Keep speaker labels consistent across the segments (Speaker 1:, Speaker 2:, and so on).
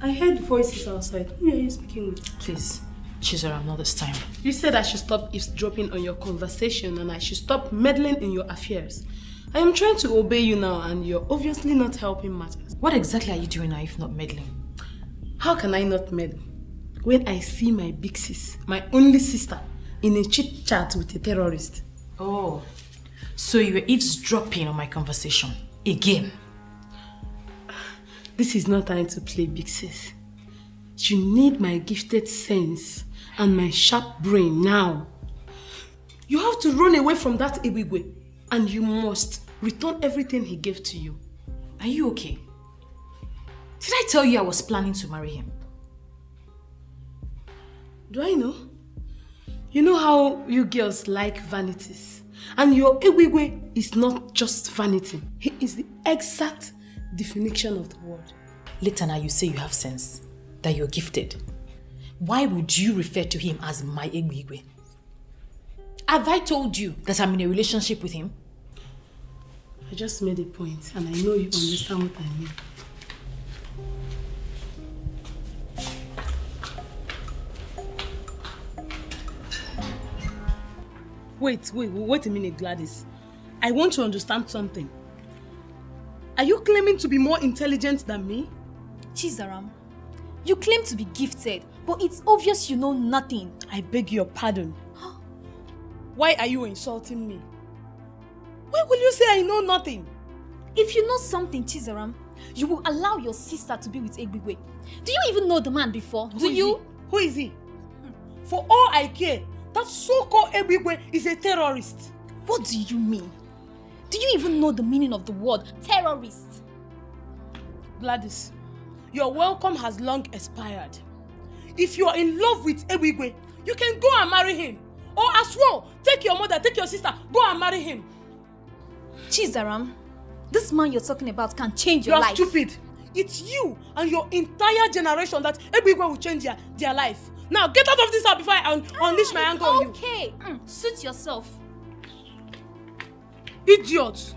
Speaker 1: I heard voices outside. Who are you speaking with?
Speaker 2: Please, Chizaram, not this time.
Speaker 1: You said I should stop eavesdropping on your conversation and I should stop meddling in your affairs. I am trying to obey you now and you're obviously not helping matters.
Speaker 2: What exactly are you doing now if not meddling?
Speaker 1: How can I not meddle when I see my big sis, my only sister, in a chit chat with a terrorist?
Speaker 2: Oh, so you were eavesdropping on my conversation again?
Speaker 1: This is not time to play big sis. You need my gifted sense and my sharp brain now. You have to run away from that Ibigwe and you must return everything he gave to you.
Speaker 2: Are you okay? Did I tell you I was planning to marry him?
Speaker 1: Do I know? You know how you girls like vanities. And your Ibigwe is not just vanity. He is the exact definition of the word.
Speaker 2: Later now you say you have sense, that you're gifted. Why would you refer to him as my Ibigwe? Have I told you that I'm in a relationship with him?
Speaker 1: I just made a point and I know you understand what I mean. Wait a minute, Gladys. I want to understand something. Are you claiming to be more intelligent than me?
Speaker 3: Chizaram, you claim to be gifted, but it's obvious you know nothing.
Speaker 1: I beg your pardon. Why are you insulting me? Why will you say I know nothing?
Speaker 3: If you know something, Chizaram, you will allow your sister to be with Egbigwe. Do you even know the man before?
Speaker 1: Who is he? For all I care, that so-called Egbigwe is a terrorist.
Speaker 3: What do you mean? Do you even know the meaning of the word terrorist?
Speaker 1: Gladys, your welcome has long expired. If you are in love with Egbigwe, you can go and marry him. Or as well, take your mother, take your sister, go and marry him.
Speaker 3: Chizaram, this man you're talking about can change your life.
Speaker 1: You're stupid. It's you and your entire generation that Egbigwe will change their life. Now get out of this house before I unleash my anger on you.
Speaker 3: Okay, suit yourself.
Speaker 1: Idiot.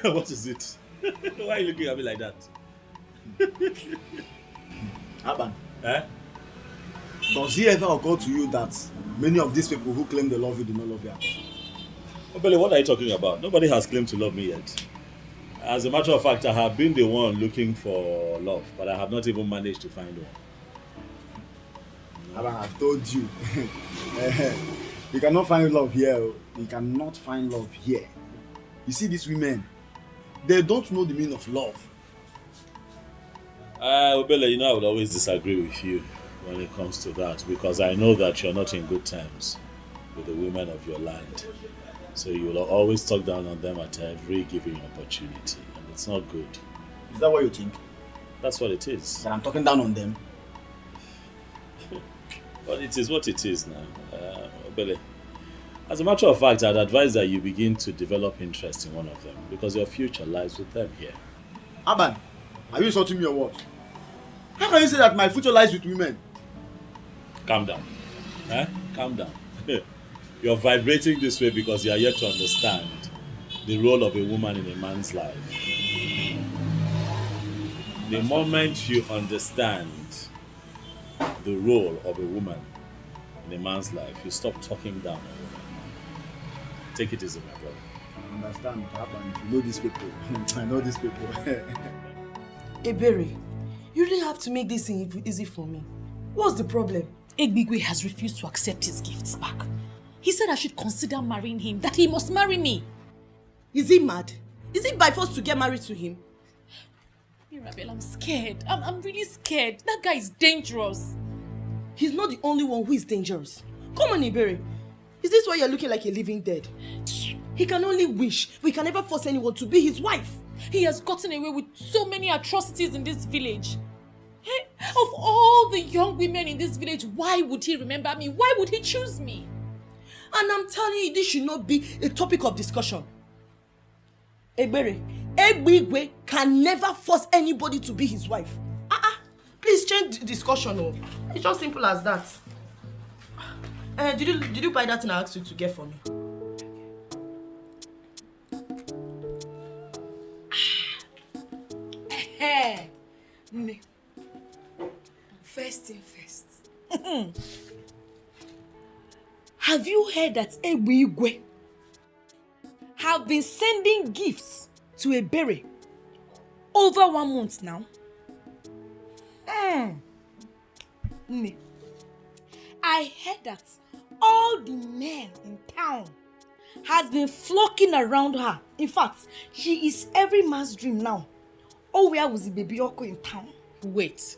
Speaker 4: What is it? Why are you looking at me like that?
Speaker 5: Aban,
Speaker 4: Eh?
Speaker 5: does it ever occur to you that many of these people who claim they love you do not love you at all?
Speaker 4: Obele, what are you talking about? Nobody has claimed to love me yet. As a matter of fact, I have been the one looking for love, but I have not even managed to find one.
Speaker 5: Aban, I've told you. You cannot find love here. You cannot find love here. You see these women, they don't know the meaning of love.
Speaker 4: Obele, you know I would always disagree with you when it comes to that, because I know that you're not in good terms with the women of your land. So you will always talk down on them at every given opportunity, and it's not good.
Speaker 5: Is that what you think?
Speaker 4: That's what it is.
Speaker 5: That I'm talking down on them?
Speaker 4: But it is what it is now. Obele, as a matter of fact, I'd advise that you begin to develop interest in one of them, because your future lies with them here.
Speaker 5: Aban, are you insulting me or what? How can you say that my future lies with women?
Speaker 4: Calm down. Calm down. You're vibrating this way because you are yet to understand the role of a woman in a man's life. The moment you understand the role of a woman in a man's life, you stop talking down on women. Take it easy, my brother.
Speaker 5: I understand, Aban. You know these people. I know these people.
Speaker 6: Ebere, you really have to make this easy for me. What's the problem?
Speaker 2: Egbigwe has refused to accept his gifts back. He said I should consider marrying him, that he must marry me.
Speaker 6: Is he mad? Is it by force to get married to him?
Speaker 2: Mirabel, I'm scared. I'm really scared. That guy is dangerous.
Speaker 6: He's not the only one who is dangerous. Come on, Ebere. Is this why you're looking like a living dead? He can only wish, but he can never force anyone to be his wife.
Speaker 2: He has gotten away with so many atrocities in this village. Hey, of all the young women in this village, why would he remember me? Why would he choose me?
Speaker 6: And I'm telling you, this should not be a topic of discussion. Ebere, Egbigwe can never force anybody to be his wife. Please change discussion. Oh. It's just simple as that. Did you buy that thing I asked you to get for me?
Speaker 7: Me. First thing first. Have you heard that Egbe have been sending gifts to Ebere over 1 month now? Me. I heard that all the men in town has been flocking around her. In fact, she is every man's dream now. Oh, where was the baby Oko in town?
Speaker 8: Wait.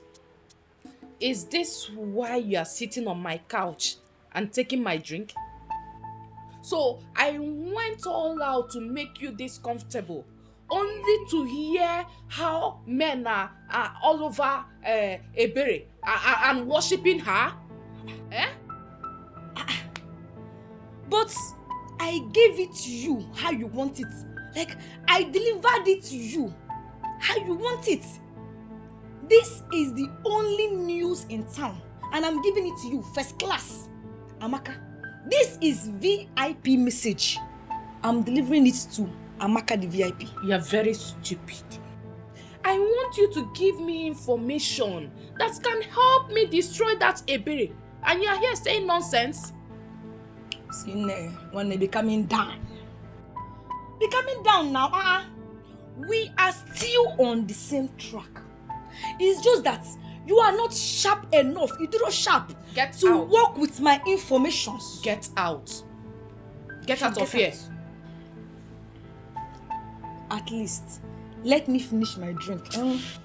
Speaker 8: Is this why you are sitting on my couch and taking my drink? So I went all out to make you this comfortable, only to hear how men are all over Ebere and worshipping her? Eh?
Speaker 7: But I gave it to you how you want it. Like, I delivered it to you how you want it. This is the only news in town, and I'm giving it to you first class. Amaka, this is VIP message. I'm delivering it to Amaka the VIP.
Speaker 8: You are very stupid. I want you to give me information that can help me destroy that Ebere. And you are here saying nonsense?
Speaker 7: See, when they be coming down. Be coming down now. We are still on the same track. It's just that you are not sharp enough. You do not sharp to work with my information.
Speaker 8: Get out. Get out of here.
Speaker 7: At least, let me finish my drink.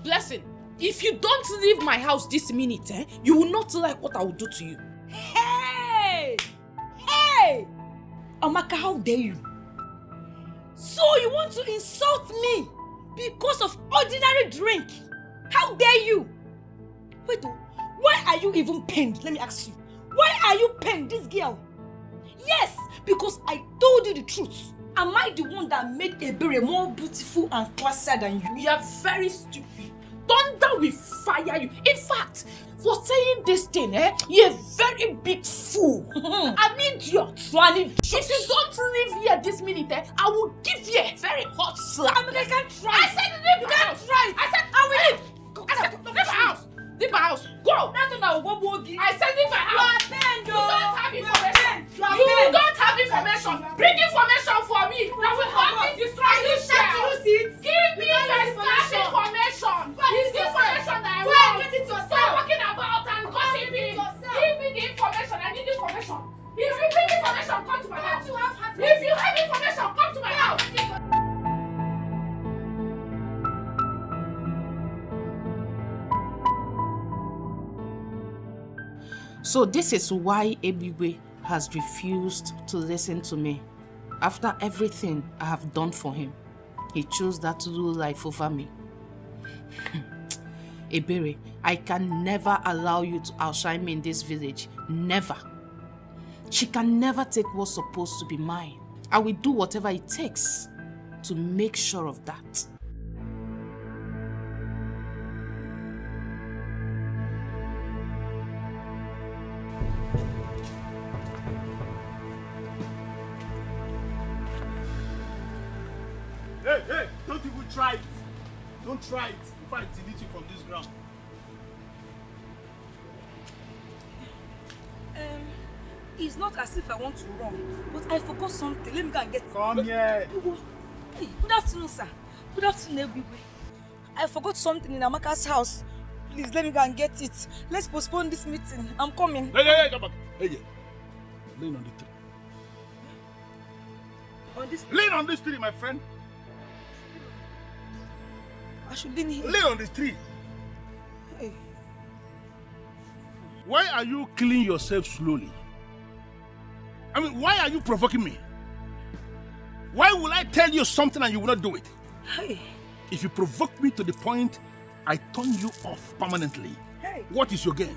Speaker 8: Blessing, if you don't leave my house this minute, you will not like what I will do to you.
Speaker 7: Hey! Amaka, how dare you? So you want to insult me because of ordinary drink? How dare you? Wait, why are you even pained? Let me ask you. Why are you pained, this girl? Yes, because I told you the truth. Am I the one that made Ebere more beautiful and classier than you?
Speaker 8: You are very stupid. Thunder will fire you. In fact, for saying this thing, you're a very big fool. An idiot. If you don't leave here this minute, I will give you a very hot slap.
Speaker 7: I mean, I can't try.
Speaker 8: I said leave my house.
Speaker 7: I said I will leave.
Speaker 8: I said leave my house. Leave my house. Go. I said leave my house. You don't have information. You don't have information. Bring information for me. That will help me destroy this girl. Give me information. It's the information that I want. Stop walking about and gossiping. Give me the information. I need information. If you bring information, come to my house. If you have information, come to my house. So this is why Ebigwe has refused to listen to me. After everything I have done for him, he chose that to do life over me. Ebere, I can never allow you to outshine me in this village. Never. She can never take what's supposed to be mine. I will do whatever it takes to make sure of that.
Speaker 5: Hey, don't even try it. Don't try it. If I delete you from this ground.
Speaker 7: It's not as if I want to run, but I forgot something. Let me go and get it.
Speaker 5: Come here.
Speaker 7: Hey, good afternoon, sir. Good afternoon, Ebigwe. I forgot something in Amaka's house. Please, let me go and get it. Let's postpone this meeting. I'm coming.
Speaker 5: Hey, come back. Hey, lean on the tree.
Speaker 7: On this.
Speaker 5: Lean on this tree, my friend.
Speaker 7: I should lean here.
Speaker 5: Lean on this tree.
Speaker 7: Hey.
Speaker 5: Why are you killing yourself slowly? I mean, why are you provoking me? Why will I tell you something and you will not do it?
Speaker 7: Hey.
Speaker 5: If you provoke me to the point I turn you off permanently,
Speaker 7: Hey.
Speaker 5: what is your game?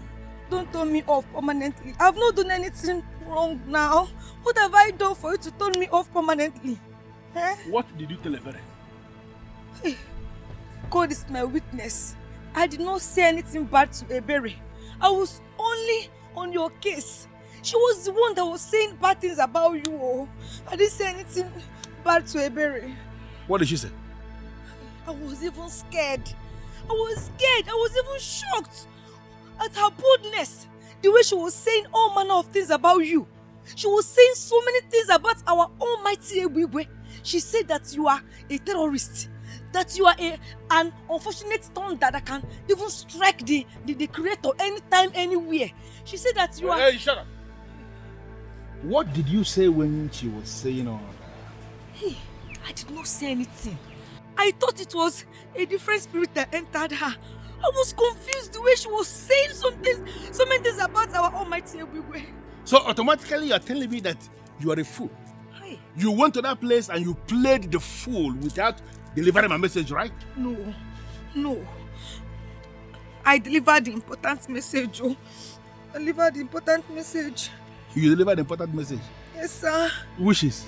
Speaker 7: Don't turn me off permanently. I've not done anything wrong now. What have I done for you to turn me off permanently?
Speaker 5: What did you tell Ebere?
Speaker 7: Hey. God is my witness. I did not say anything bad to Ebere. I was only on your case. She was the one that was saying bad things about you. Oh. I didn't say anything bad to Ebere.
Speaker 9: What did she say?
Speaker 7: I was even scared. I was even shocked at her boldness. The way she was saying all manner of things about you. She was saying so many things about our almighty Egwigwe. She said that you are a terrorist. That you are an unfortunate thunder that can even strike the creator anytime, anywhere. She said that you are...
Speaker 9: Hey, shut up! What did you say when she was saying all that?
Speaker 7: Hey, I did not say anything. I thought it was a different spirit that entered her. I was confused the way she was saying so many things about our almighty Egwigwe.
Speaker 9: So automatically you are telling me that you are a fool.
Speaker 7: Hey.
Speaker 9: You went to that place and you played the fool without delivering my message, right?
Speaker 7: No. I delivered the important message, oh. I delivered the important message.
Speaker 9: You delivered the important message?
Speaker 7: Yes, sir.
Speaker 9: Which is?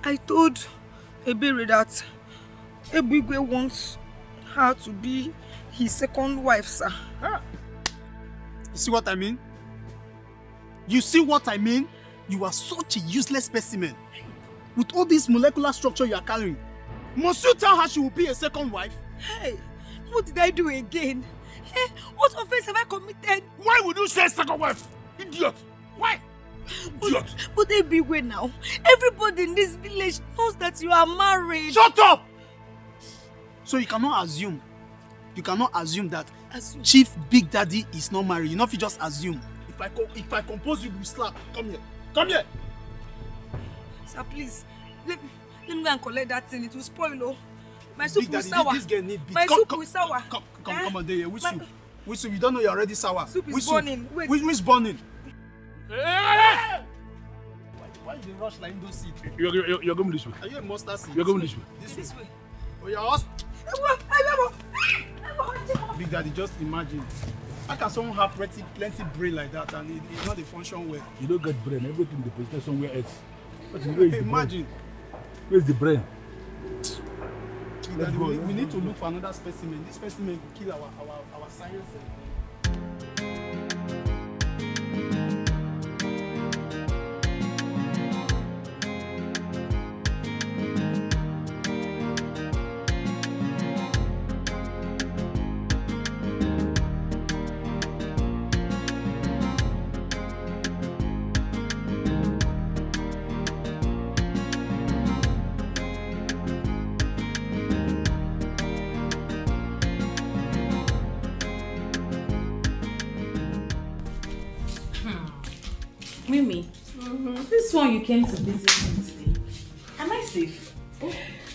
Speaker 7: I told Ebere that Ebigwe wants her to be his second wife, sir.
Speaker 5: Ah. You see what I mean? You see what I mean? You are such a useless specimen. With all this molecular structure you are carrying, must you tell her she will be a second wife?
Speaker 7: Hey, what did I do again? Hey, what offense have I committed?
Speaker 9: Why would you say second wife? Idiot! Why? Idiot!
Speaker 7: But Ebigwe now, everybody in this village knows that you are married.
Speaker 5: Shut up! So you cannot assume that Chief Big Daddy is not married. You know if you just assume. If I compose you, you slap. Come here. Come here.
Speaker 7: Sir, please. Let me go and collect that thing. It will spoil, oh. My soup will sour.
Speaker 5: This girl need beat.
Speaker 7: My soup will sour.
Speaker 5: Come on there. Which soup? You don't know you're already sour.
Speaker 7: Soup is burning. Wait.
Speaker 5: Which burning?
Speaker 9: Hey!
Speaker 5: Why you rush like those seeds?
Speaker 9: You're going this way.
Speaker 5: Are you a mustard seed?
Speaker 9: You're going this way.
Speaker 7: This way.
Speaker 5: Oh, you're us? Big Daddy, just imagine. How can someone have plenty brain like that and it's not a function well?
Speaker 9: You don't get brain. Everything deposited somewhere else.
Speaker 5: Imagine.
Speaker 9: Where's the brain?
Speaker 5: Daddy, we need to look for another specimen. This specimen will kill our science.
Speaker 2: Mimi, this one you came to visit me today. Am I safe?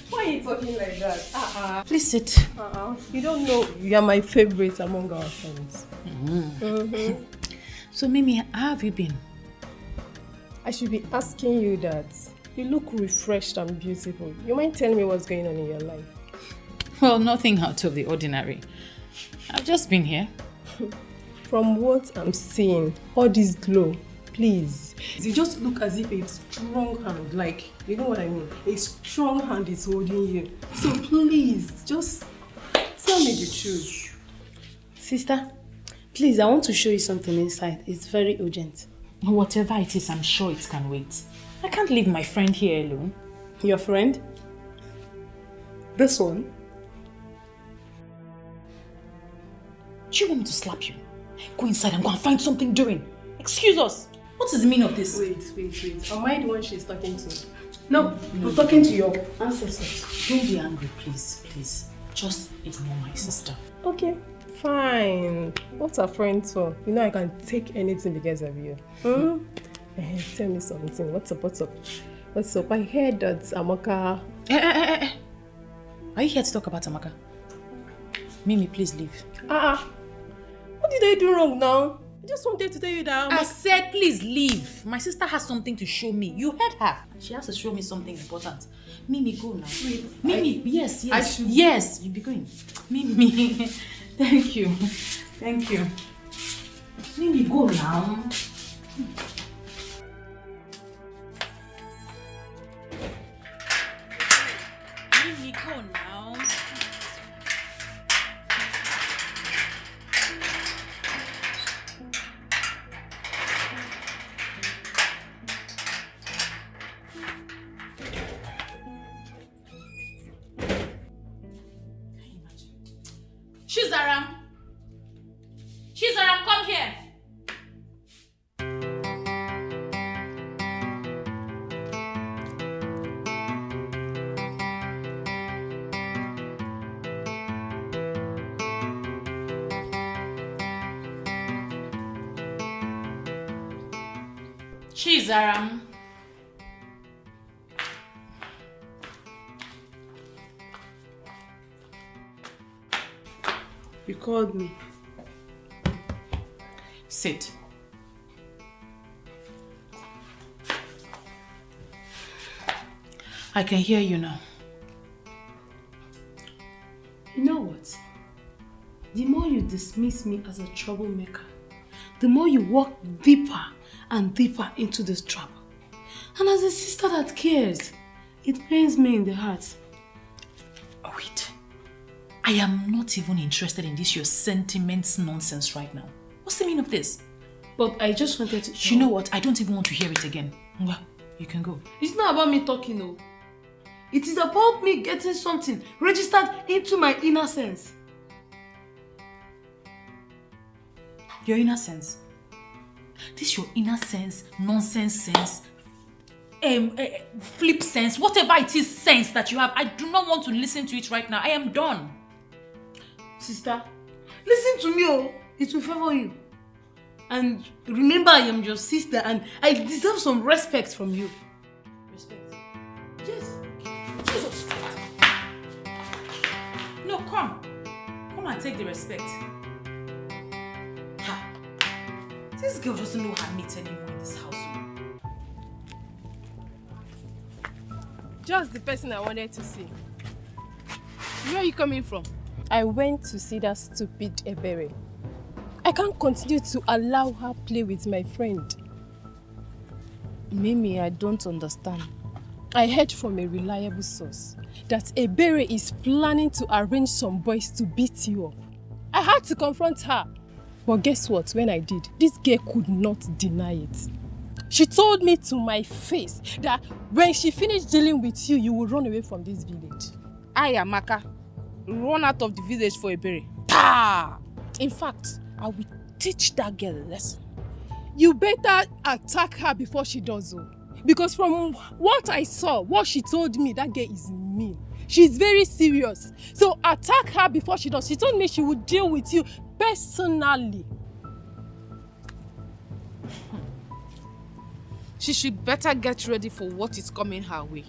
Speaker 6: Why are you talking like that?
Speaker 2: Please sit.
Speaker 6: You don't know you are my favorite among our friends.
Speaker 2: So Mimi, how have you been?
Speaker 6: I should be asking you that. You look refreshed and beautiful. You mind telling me what's going on in your life?
Speaker 2: Well, nothing out of the ordinary. I've just been here.
Speaker 6: From what I'm seeing, all this glow, please. You just look as if a strong hand, like, you know what I mean? A strong hand is holding you. So please, just tell me the truth.
Speaker 1: Sister, please, I want to show you something inside. It's very urgent.
Speaker 2: Whatever it is, I'm sure it can wait. I can't leave my friend here alone.
Speaker 1: Your friend? This one?
Speaker 2: Do you want me to slap you? Go inside and go and find something doing. Excuse us. What is the meaning of this?
Speaker 6: Wait. Am I the one she's talking to?
Speaker 1: No, I'm talking to your ancestors.
Speaker 2: Don't be angry, please. Just ignore my sister.
Speaker 6: Okay, fine. What's a friend for? You know I can take anything because of you. Tell me something. What's up? I heard that Amaka...
Speaker 2: Are you here to talk about Amaka? Mimi, please leave.
Speaker 6: What did I do wrong now? I just wanted to tell you that
Speaker 2: I said please leave. My sister has something to show me. You heard her. She has to show me something important. Mimi, go now.
Speaker 6: Wait,
Speaker 2: Mimi, yes.
Speaker 6: I should...
Speaker 2: Yes, you be going. Mimi, thank you. Mimi, go now. Mimi, go now. Chizaram! Chizaram, come here! Chizaram.
Speaker 1: You called me.
Speaker 2: Sit. I can hear you now.
Speaker 1: You know what? The more you dismiss me as a troublemaker, the more you walk deeper and deeper into this trouble. And as a sister that cares, it pains me in the heart.
Speaker 2: Oh, wait. I am not even interested in this your sentiments nonsense right now. What's the meaning of this?
Speaker 1: But I just wanted to...
Speaker 2: You know what? I don't even want to hear it again. Well, you can go.
Speaker 1: It's not about me talking, no. It is about me getting something registered into my inner sense.
Speaker 2: Your inner sense? This your inner sense, nonsense sense, flip sense, whatever it is sense that you have, I do not want to listen to it right now. I am done.
Speaker 1: Sister, listen to me, oh. It will favor you. And remember, I am your sister and I deserve some respect from you.
Speaker 2: Respect?
Speaker 1: Yes.
Speaker 2: Jesus. No, come. Come and take the respect. Ha. This girl doesn't know her mates anymore in this house.
Speaker 6: Just the person I wanted to see.
Speaker 7: Where are you coming from?
Speaker 6: I went to see that stupid Ebere. I can't continue to allow her play with my friend.
Speaker 7: Mimi, I don't understand.
Speaker 6: I heard from a reliable source that Ebere is planning to arrange some boys to beat you up. I had to confront her. But guess what? When I did, this girl could not deny it. She told me to my face that when she finished dealing with you, you will run away from this village.
Speaker 7: I, Amaka, run out of the village for Ebere. Ta!
Speaker 6: In fact, I will teach that girl a lesson. You better attack her before she does so. Because from what I saw, what she told me, that girl is mean. She's very serious. So attack her before she does. She told me she would deal with you personally.
Speaker 7: She should better get ready for what is coming her way.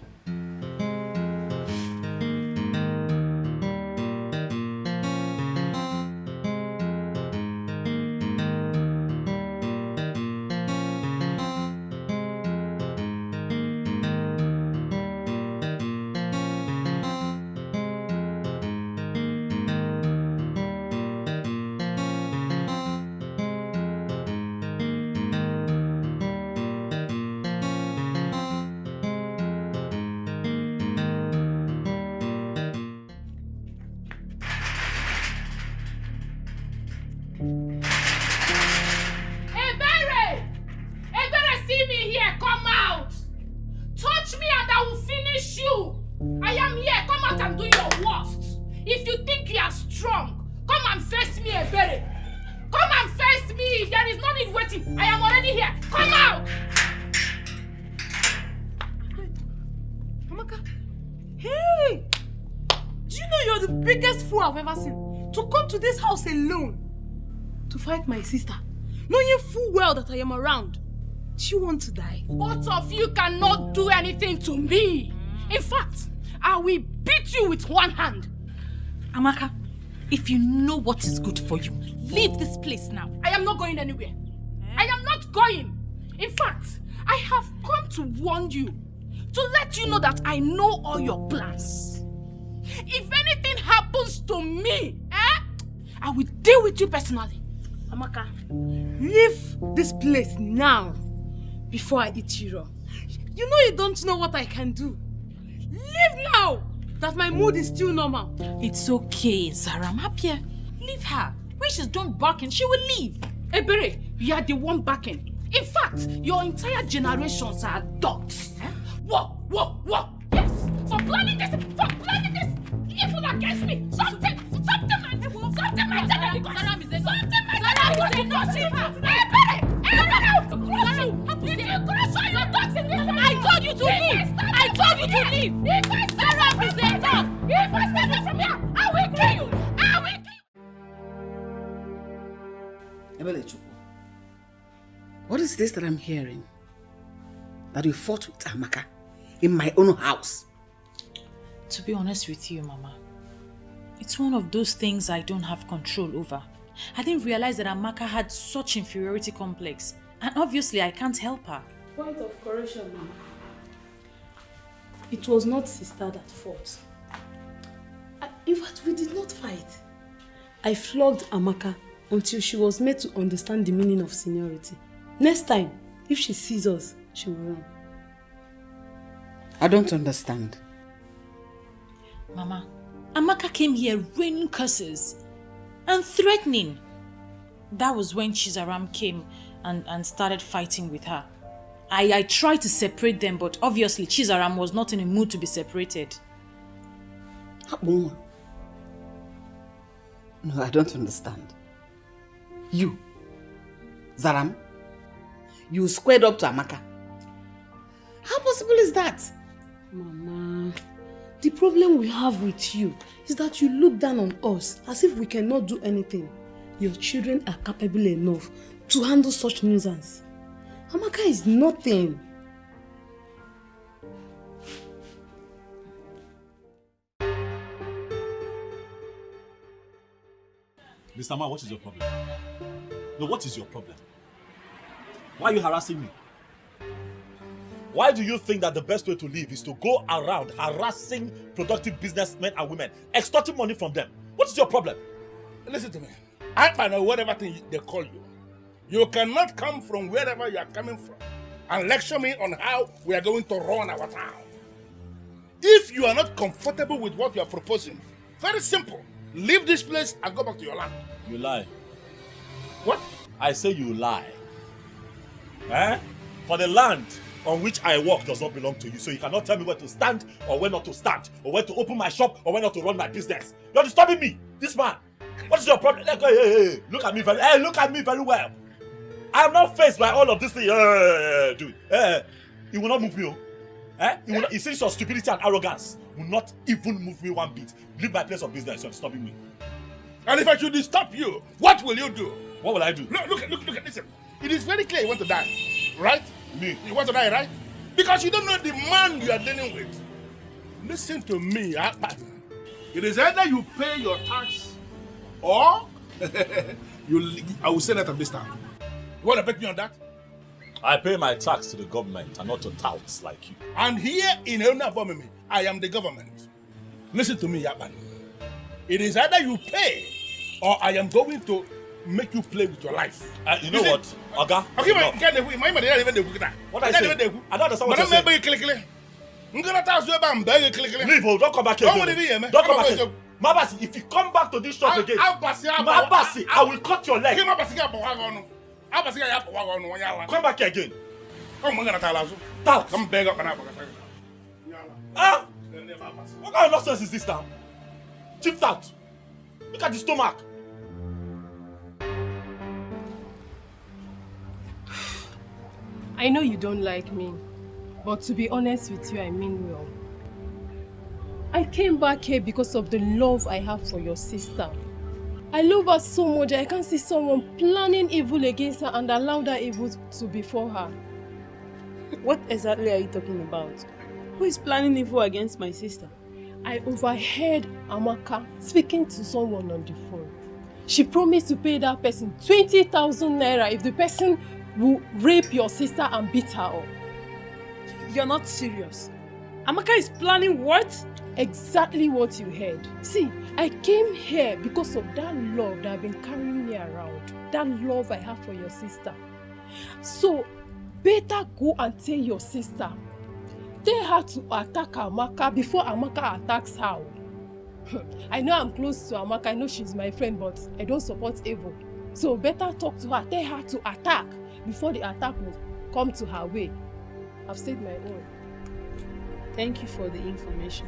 Speaker 1: I've ever seen. To come to this house alone to fight my sister, knowing full well that I am around. Do you want to die?
Speaker 7: Both of you cannot do anything to me. In fact, I will beat you with one hand.
Speaker 2: Amaka, if you know what is good for you, leave this place now.
Speaker 7: I am not going anywhere. I am not going. In fact, I have come to warn you, to let you know that I know all your plans. If anything happens to me, I will deal with you personally.
Speaker 1: Amaka, leave this place now before I eat you raw. You know you don't know what I can do. Leave now that my mood is still normal.
Speaker 2: It's okay, Zara. I'm happier. Leave her. When she's done barking, she will leave.
Speaker 7: Ebere, you are the one barking. In fact, your entire generations are dogs. Whoa. Yes, for planning this, Evil against me. Something
Speaker 8: crush you! I told you to leave! I told you to leave! If I stand up, is enough! If I stand up from here, I will kill you! I will kill you!
Speaker 10: What is this that I'm hearing? That you fought with Amaka in my own house?
Speaker 2: To be honest with you, Mama, it's one of those things I don't have control over. I didn't realize that Amaka had such inferiority complex, and obviously I can't help her.
Speaker 1: Point of correction, Mama. It was not sister that fought. In fact, we did not fight. I flogged Amaka until she was made to understand the meaning of seniority. Next time, if she sees us, she will run.
Speaker 10: I don't understand.
Speaker 2: Mama, Amaka came here raining curses and threatening. That was when Chizaram came and started fighting with her. I tried to separate them, but obviously Chizaram was not in a mood to be separated.
Speaker 10: No, I don't understand. You, Zaram, you squared up to Amaka. How possible is that?
Speaker 1: Mama, the problem we have with you is that you look down on us as if we cannot do anything. Your children are capable enough to handle such nuisance. Amaka is nothing.
Speaker 4: Mr. Man, what is your problem? No, what is your problem? Why are you harassing me? Why do you think that the best way to live is to go around harassing productive businessmen and women, extorting money from them? What is your problem?
Speaker 11: Listen to me. I know whatever thing they call you. You cannot come from wherever you are coming from and lecture me on how we are going to run our town. If you are not comfortable with what you are proposing, very simple. Leave this place and go back to your land.
Speaker 4: You lie.
Speaker 11: What?
Speaker 4: I say you lie. Eh? For the land on which I work does not belong to you, so you cannot tell me where to stand or where not to stand, or where to open my shop or where not to run my business. You're disturbing me, this man. What is your problem? Hey, look at me very well. I am not faced by all of this thing. Dude, you will not move me. You see your stupidity and arrogance will not even move me one bit. Leave my place of business. You're disturbing me.
Speaker 11: And if I should stop you, what will you do?
Speaker 4: What will I do?
Speaker 11: Look at this. It is very clear you want to die, right?
Speaker 4: Me?
Speaker 11: You want to die, right? Because you don't know the man you are dealing with. Listen to me, Akpan. It is either you pay your tax or I will send out of this town. You want to bet me on that?
Speaker 4: I pay my tax to the government and not to touts like you.
Speaker 11: And here in Elna, I am the government. Listen to me, Akpan. It is either you pay or I am going to make you play with your life.
Speaker 4: You know what? Oga?
Speaker 11: Okay,
Speaker 4: what I say? I don't understand what you're saying. Leave, don't come back here again. Don't come back here. Mabasi, if you come back to this shop again, Mabasi, I will cut your leg. Come back here again. Tout.
Speaker 11: Come beg up and up.
Speaker 4: What kind of nonsense is this now? Chief Tout. Look at the stomach.
Speaker 6: I know you don't like me, but to be honest with you, I mean well. I came back here because of the love I have for your sister. I love her so much I can't see someone planning evil against her and allow that evil to befall her.
Speaker 12: What exactly are you talking about? Who is planning evil against my sister?
Speaker 6: I overheard Amaka speaking to someone on the phone. She promised to pay that person 20,000 naira if the person will rape your sister and beat her up.
Speaker 12: You're not serious. Amaka is planning what?
Speaker 6: Exactly what you heard. See, I came here because of that love that I've been carrying me around. That love I have for your sister. So, better go and tell your sister. Tell her to attack Amaka before Amaka attacks her. I know I'm close to Amaka. I know she's my friend, but I don't support evil. So, better talk to her. Tell her to attack before the attack will come to her way. I've said my own.
Speaker 12: Thank you for the information.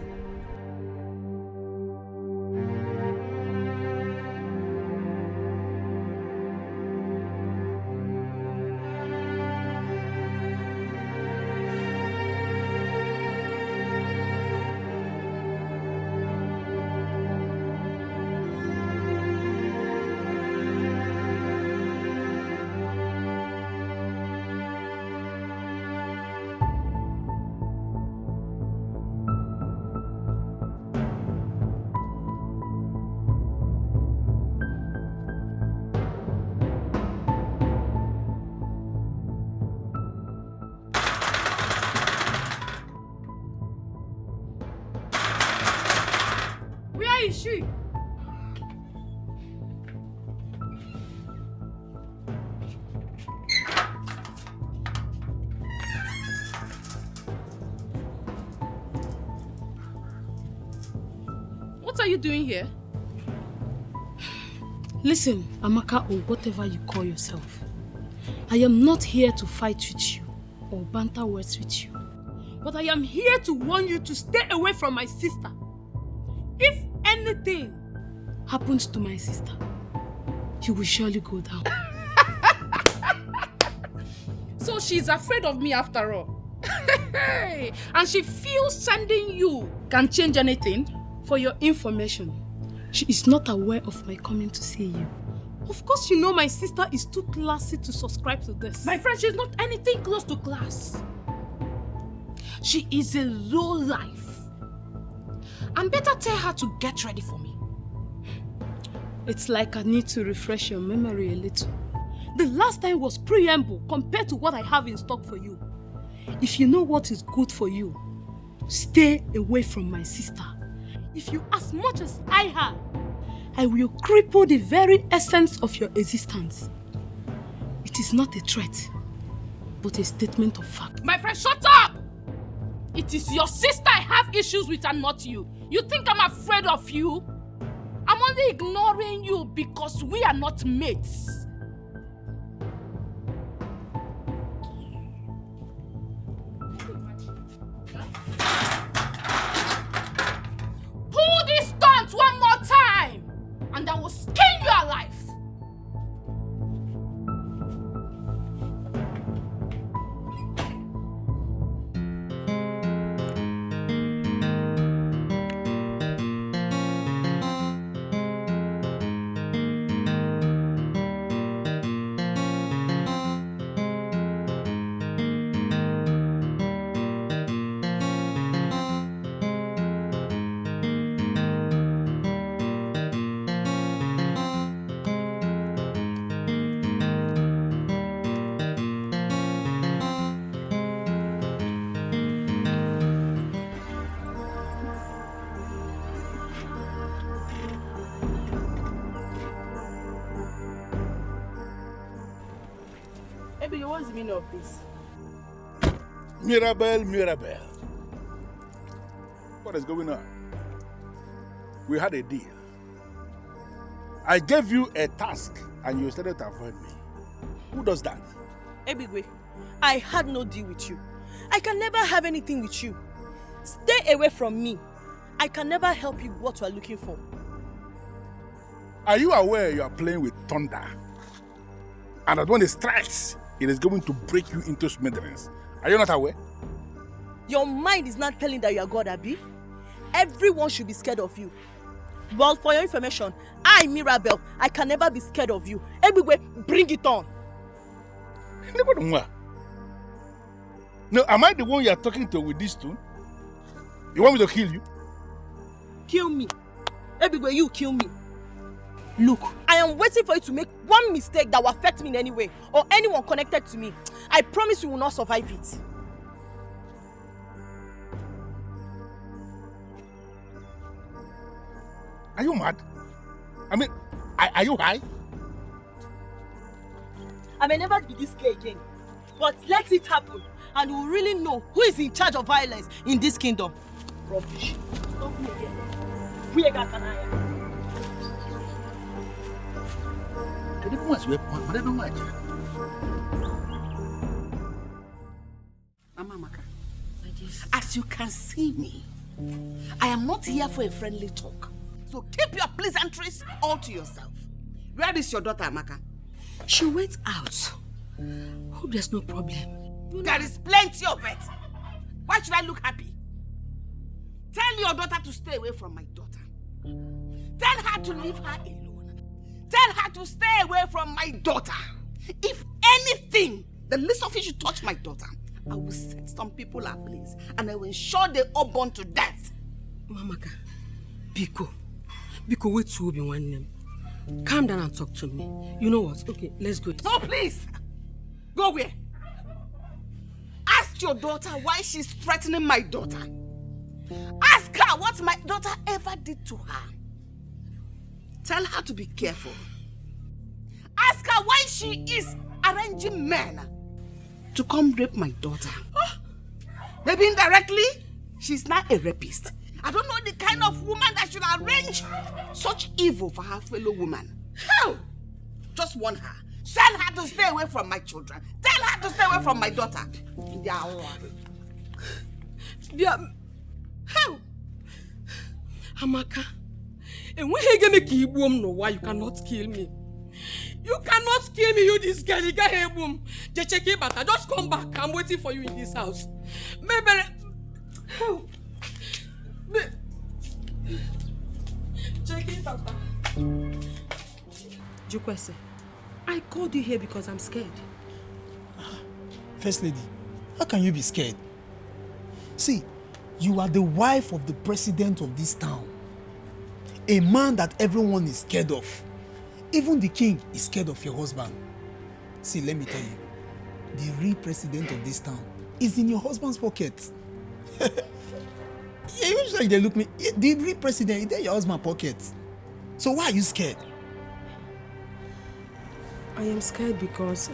Speaker 7: she?
Speaker 2: What are you doing here?
Speaker 1: Listen, Amaka, or whatever you call yourself. I am not here to fight with you or banter words with you.
Speaker 7: But I am here to warn you to stay away from my sister. If anything
Speaker 1: happens to my sister, you will surely go down.
Speaker 7: So she's afraid of me after all. And she feels sending you can change anything?
Speaker 1: For your information, she is not aware of my coming to see you.
Speaker 7: Of course you know my sister is too classy to subscribe to this. My friend, she's not anything close to class. She is a low life. And better tell her to get ready for me.
Speaker 1: It's like I need to refresh your memory a little.
Speaker 7: The last time was preamble compared to what I have in stock for you.
Speaker 1: If you know what is good for you, stay away from my sister.
Speaker 7: If you as much as I have,
Speaker 1: I will cripple the very essence of your existence. It is not a threat, but a statement of fact.
Speaker 7: My friend, shut up! It is your sister I have issues with and not you. You think I'm afraid of you? I'm only ignoring you because we are not mates. Pull this stunt one more time and I will skin you alive.
Speaker 12: What's the meaning of this?
Speaker 11: Mirabelle. What is going on? We had a deal. I gave you a task and you started to avoid me. Who does that?
Speaker 7: Ebigwe, I had no deal with you. I can never have anything with you. Stay away from me. I can never help you what you are looking for.
Speaker 11: Are you aware you are playing with thunder? And that when it strikes, it is going to break you into smithereens. Are you not aware?
Speaker 7: Your mind is not telling that you are God, Abi. Everyone should be scared of you. Well, for your information, I, Mirabelle, I can never be scared of you. Everywhere, bring it on.
Speaker 11: No, am I the one you are talking to with this tune? You want me to kill you?
Speaker 7: Kill me. Everywhere, you kill me. Look, I am waiting for you to make one mistake that will affect me in any way, or anyone connected to me. I promise you will not survive it.
Speaker 11: Are you mad? I mean, are you high?
Speaker 7: I may never be this gay again, but let it happen, and you will really know who is in charge of violence in this kingdom. Rubbish. Stop me again. We got an eye.
Speaker 10: Mama Maka, as you can see me, I am not here for a friendly talk. So keep your pleasantries all to yourself. Where is your daughter, Amaka?
Speaker 1: She went out. Hope there's no problem.
Speaker 10: There is plenty of it. Why should I look happy? Tell your daughter to stay away from my daughter. Tell her to leave her alone. Tell her to stay away from my daughter. If anything, the least of it should touch my daughter, I will set some people ablaze and I will ensure they all burn to death.
Speaker 1: Mamaka, Biko, wait to be one name. Calm down and talk to me. You know what? Okay, let's go.
Speaker 10: No, please. Go where? Ask your daughter why she's threatening my daughter. Ask her what my daughter ever did to her. Tell her to be careful. Ask her why she is arranging men to come rape my daughter. Maybe indirectly, she's not a rapist. I don't know the kind of woman that should arrange such evil for her fellow woman. Hell! Just warn her. Tell her to stay away from my children. Tell her to stay away from my daughter.
Speaker 6: Yeah.
Speaker 10: Hell!
Speaker 6: Amaka, and when you make you boom, no why you cannot kill me. You cannot kill me, you this girl. You got here boom. Just check it, but I just come back. I'm waiting for you in this house. Maybe. Help. Check it, Papa. Jukwese, I called you here because I'm scared.
Speaker 5: First lady, how can you be scared? See, you are the wife of the president of this town. A man that everyone is scared of. Even the king is scared of your husband. See, let me tell you, the real president of this town is in your husband's pocket. Usually they look me, the real president is in your husband's pocket. So why are you scared?
Speaker 6: I am scared because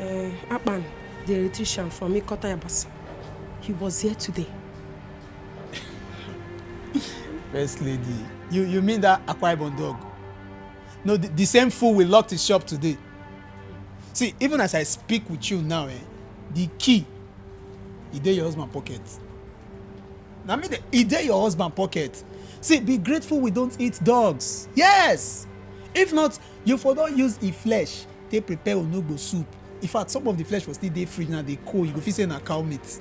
Speaker 6: Akpan, the electrician from Ikota Yabasa, he was here today.
Speaker 5: First lady, you mean that Akwa Ibom dog? No, the same fool will lock his shop today. See, even as I speak with you now, the key is in your husband's pocket. Now, it's in your husband's pocket. See, be grateful we don't eat dogs. Yes! If not, you for don't use the flesh. They prepare onugbo soup. In fact, some of the flesh was still day free now, they cold. You go feel say na cow meat.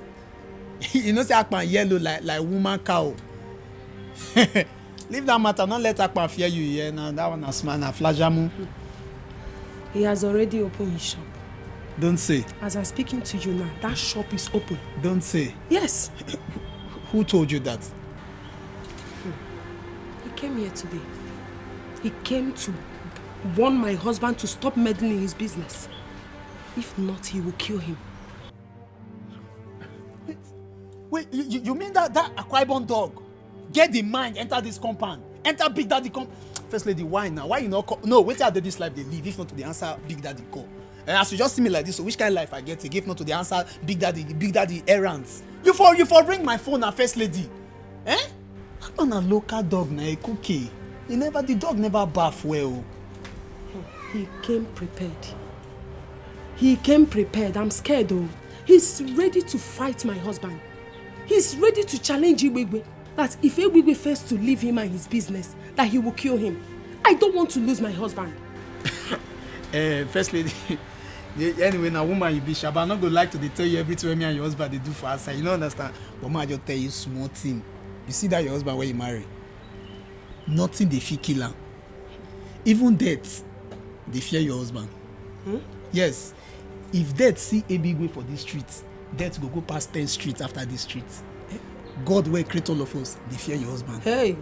Speaker 5: You know, say Akpan yellow like woman cow. Leave that matter, not let Akpan fear you here. Now that one is man, flajamu.
Speaker 6: He has already opened his shop.
Speaker 5: Don't say.
Speaker 6: As I'm speaking to you now, that shop is open.
Speaker 5: Don't say.
Speaker 6: Yes.
Speaker 5: Who told you that?
Speaker 6: He came here today. He came to warn my husband to stop meddling in his business. If not, he will kill him.
Speaker 5: Wait, you mean that Akwa Ibom dog get the mind, enter this compound, enter Big Daddy First lady, why now? Why you not call? No, wait till this life they live. If not to the answer, Big Daddy call. And as you just see me like this, so which kind of life I get? If not to the answer, Big Daddy errands. You for ring my phone, first lady. Eh? I'm a local dog, na a cookie. The dog never bath well.
Speaker 6: He came prepared. He came prepared. I'm scared though. He's ready to fight my husband. He's ready to challenge Iwegwe. That if Iwegwe fails to leave him and his business, that he will kill him. I don't want to lose my husband.
Speaker 5: First lady, anyway, now woman you be sure, but I'm not gonna like to tell you everything me and your husband they do for us. You don't understand. But man, I just tell you small thing. You see that your husband when you marry, nothing they fear kill him. Even death, they fear your husband. Yes. If death see a big way for these streets, death go past 10 streets after these streets. God will create all of us, they fear your husband.
Speaker 6: Hey.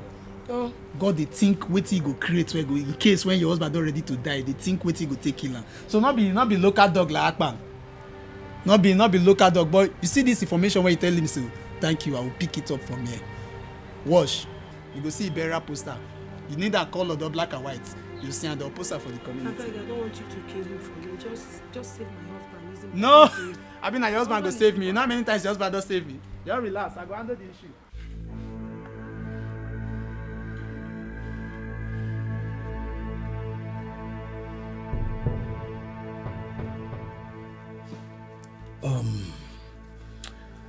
Speaker 5: God they think what he go create where go in case when your husband not ready to die, they think what he go take kill him. So not be local dog like Akpan. Not be local dog, but you see this information when you tell him so thank you, I will pick it up from here. Wash. You go see a burial poster. You need that color, the black and white. You see the poster for the community.
Speaker 6: I don't want you to kill him for me. Just save my husband.
Speaker 5: No! I mean, your husband go save me. You know how many times your husband don't save me? Just relax. I go handle the issue.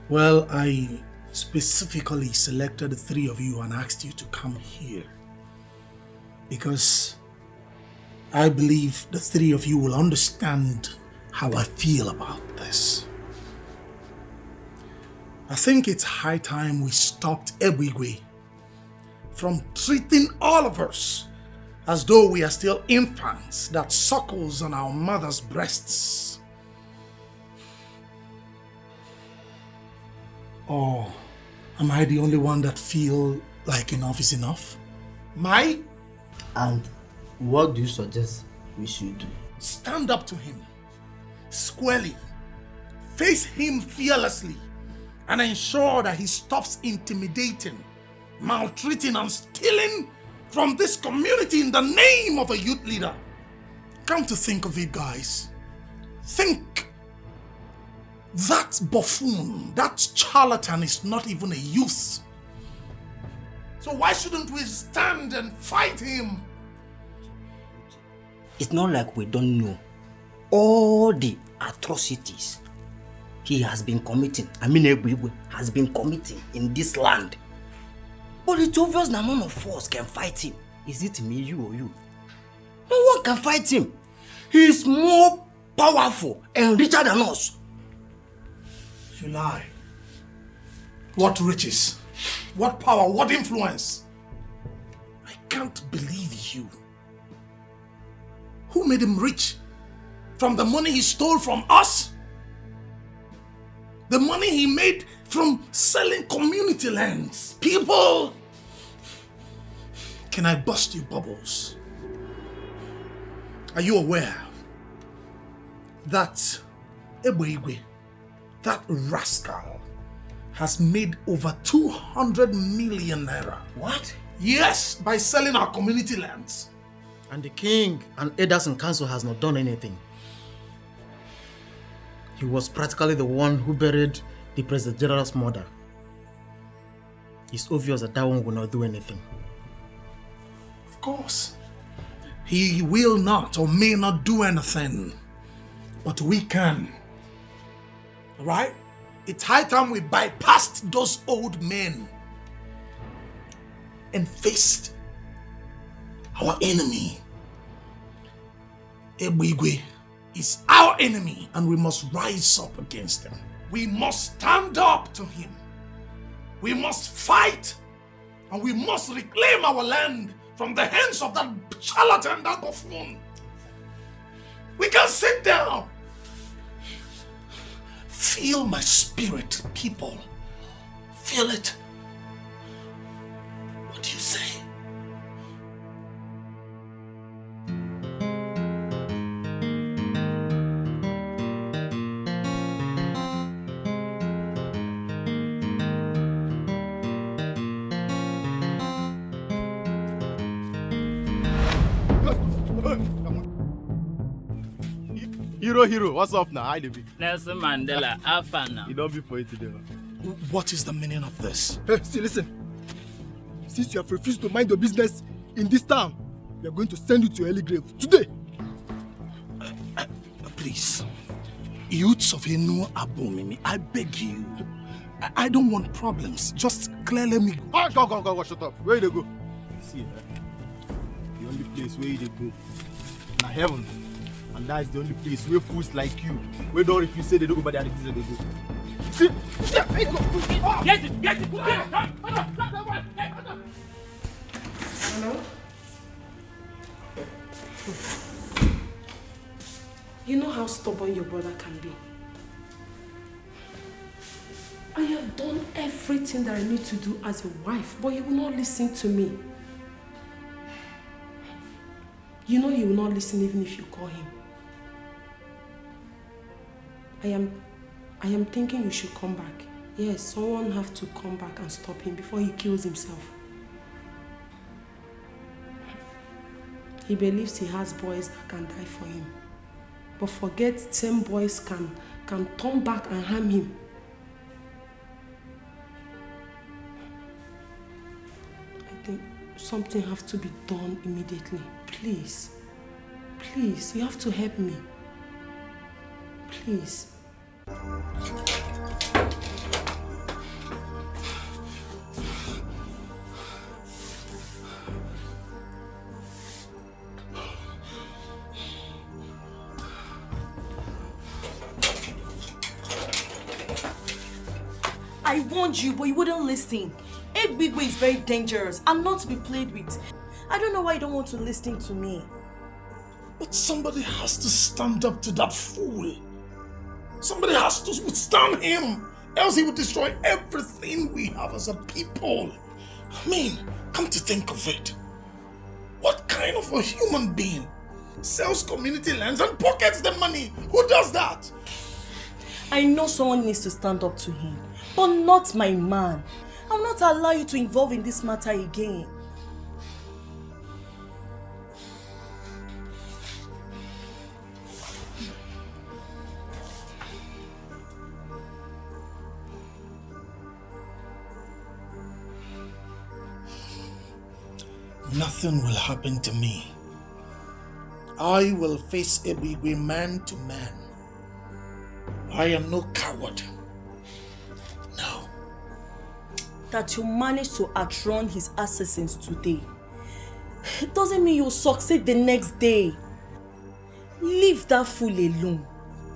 Speaker 11: Well, I specifically selected the three of you and asked you to come here because I believe the three of you will understand how I feel about this. I think it's high time we stopped Ebwigwe from treating all of us as though we are still infants that suckles on our mother's breasts. Or am I the only one that feel like enough is enough? My?
Speaker 13: And what do you suggest we should do?
Speaker 11: Stand up to him, squarely, face him fearlessly, and ensure that he stops intimidating, maltreating and stealing from this community in the name of a youth leader. Come to think of it, guys. Think. That buffoon, that charlatan is not even a youth. So why shouldn't we stand and fight him?
Speaker 13: It's not like we don't know all the atrocities he has been committing. Ebigwe has been committing in this land. But it's obvious that none of us can fight him. Is it me, you, or you? No one can fight him. He is more powerful and richer than us.
Speaker 11: You lie. What riches? What power? What influence? I can't believe you. Who made him rich? From the money he stole from us? The money he made from selling community lands? People! Can I bust you bubbles? Are you aware that Ebigwe, that rascal, has made over 200 million naira?
Speaker 13: What?
Speaker 11: Yes, by selling our community lands.
Speaker 14: And the king and elders in council has not done anything. He was practically the one who buried the President General's mother. It's obvious that one will not do anything.
Speaker 11: Of course. He will not or may not do anything. But we can. Alright? It's high time we bypassed those old men and faced our enemy. Ebigwe is our enemy and we must rise up against him. We must stand up to him. We must fight and we must reclaim our land from the hands of that charlatan, that buffoon. We can sit down. Feel my spirit, people. Feel it. What do you say?
Speaker 9: Hero, what's up now? Hi, David.
Speaker 15: Nelson Mandela, Afana.
Speaker 9: You don't be for it today.
Speaker 11: What is the meaning of this?
Speaker 5: Hey, see, listen. Since you have refused to mind your business in this town, we are going to send you to early grave today.
Speaker 11: Please, youths of Enu Abomimi, I beg you. I don't want problems. Just clearly me go.
Speaker 9: Go, shut up. Where you go? See, the only place where you go, na heaven. And that's the only place where fools like you, where don't refuse say they don't go, but they are the things that they go. See?
Speaker 15: Get it!
Speaker 1: Hello? You know how stubborn your brother can be. I have done everything that I need to do as a wife, but he will not listen to me. You know he will not listen even if you call him. I am thinking you should come back. Yes, someone have to come back and stop him before he kills himself. He believes he has boys that can die for him. But forget same boys can turn back and harm him. I think something have to be done immediately. Please, you have to help me. Please.
Speaker 7: I warned you, but you wouldn't listen. Ebigwe is very dangerous and not to be played with. I don't know why you don't want to listen to me.
Speaker 11: But somebody has to stand up to that fool. Somebody has to withstand him, else he will destroy everything we have as a people. I mean, come to think of it, what kind of a human being sells community lands and pockets the money? Who does that?
Speaker 7: I know someone needs to stand up to him, but not my man. I'll not allow you to involve in this matter again.
Speaker 11: Nothing will happen to me. I will face Ebigwe man to man. I am no coward. No.
Speaker 7: That you managed to outrun his assassins today, it doesn't mean you'll succeed the next day. Leave that fool alone.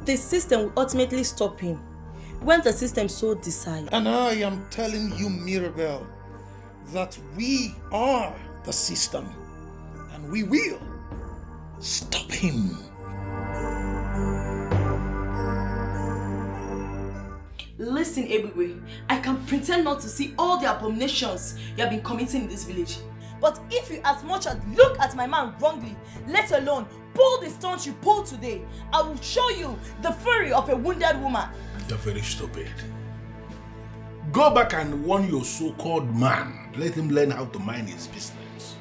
Speaker 7: The system will ultimately stop him when the system so decides.
Speaker 11: And I am telling you, Mirabel, that we are the system and we will stop him.
Speaker 7: Listen, Ebigwe, I can pretend not to see all the abominations you have been committing in this village. But if you as much as look at my man wrongly, let alone pull the stunts you pulled today, I will show you the fury of a wounded woman.
Speaker 11: You're very stupid. Go back and warn your so-called man. Let him learn how to mind his business.